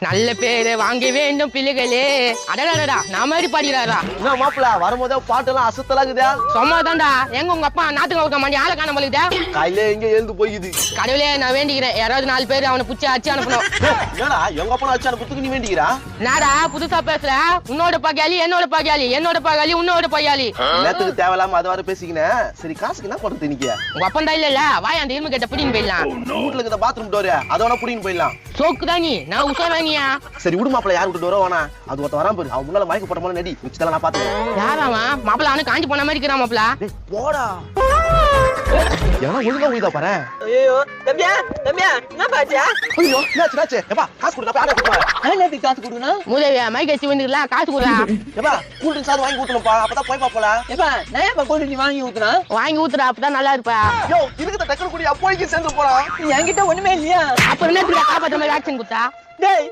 நல்ல பேரு வாங்க வேண்டும் பிள்ளைகளே. அடடா நான் மாதிரி பாடிக்கிறாரா? என்ன மாப்பிள்ள வரும்போதே பாட்டு எல்லாம் அசத்தலாக்குதா? சும்மா தான்டா. எங்க உங்க அப்பா நாட்டுக்கு வைக்க மாட்டேன் ஆளை காண போலிதா? கையில எங்க எழுந்து போயிது. கடவுளே நான் வேண்டிக்கிறேன் யாராவது 4 பேர் அவனை புடிச்சு அச்சு அனுப்பணும். ஏடா எங்க அப்பா அச்சு அனுப்புறதுக்கு நீ வேண்டிக்கிறா? நாடா புதுசா பேசுற? உன்னோட பகையாளி என்னோட பகையாளி, என்னோட பகையாளி உன்னோட பகையாளி. நேத்துக்கு தேவையில்லாம அது வர பேசிக்கினேன். சரி காசுக்கு என்ன பண்றது இன்னைக்கு? உங்க அப்பன் தான் இல்ல வாய் அந்த இரும்பு கேட்ட புடின்னு போயிடலாம். வீட்டுல இருக்க பாத்ரூம் டோர் அதோட புடின்னு போயிடலாம். சோக்குதான் நீ நான் உசவானியா? சரி விடு மாப்பிள்ள யார் விட்டு டோரோ வேணா. அது ஒருத்த வராம பாரு. அவன் முன்னால மயக்க போட்ட மாதிரி நடி மிச்சதெல்லாம் நான் பாத்துக்கிறேன். யாராவா மாப்பிள்ள அவனு காஞ்சி போன மாதிரி இருக்கிறான் மாப்பிள்ள. போடா எவனா ஒழுங்கா உயிதா பாரு. ஐயோ தம்பியா தம்பியா என்ன பாச்சா? ஐயோ என்னாச்சு எப்பா காசு கொடுங்க அப்ப ஆடா கொடுங்க. என்னத்துக்கு காசு கொடுக்கணும்? மூதேவியா மைக் வச்சு வந்துக்கலாம் காசு கொடுறா. எப்பா கூல் ட்ரிங்க்ஸ் அது வாங்கி ஊத்தணும்ப்பா அப்பதான் போய் பாப்போல. ஏப்பா நான் ஏப்பா கொண்டு வாங்கி ஊத்துறேன்? வாங்கி ஊத்துறா அப்பதான் நல்லா இருப்பா. யோ இதுக்கு டக்கர் குடி அப்போய்க்கு சேர்ந்து போறான். என்கிட்ட ஒண்ணுமே இல்லையா? அப்புறம் என்ன காப்பாற்ற மாதிரி ஆக்ஷன் கொடுத்தா? டேய்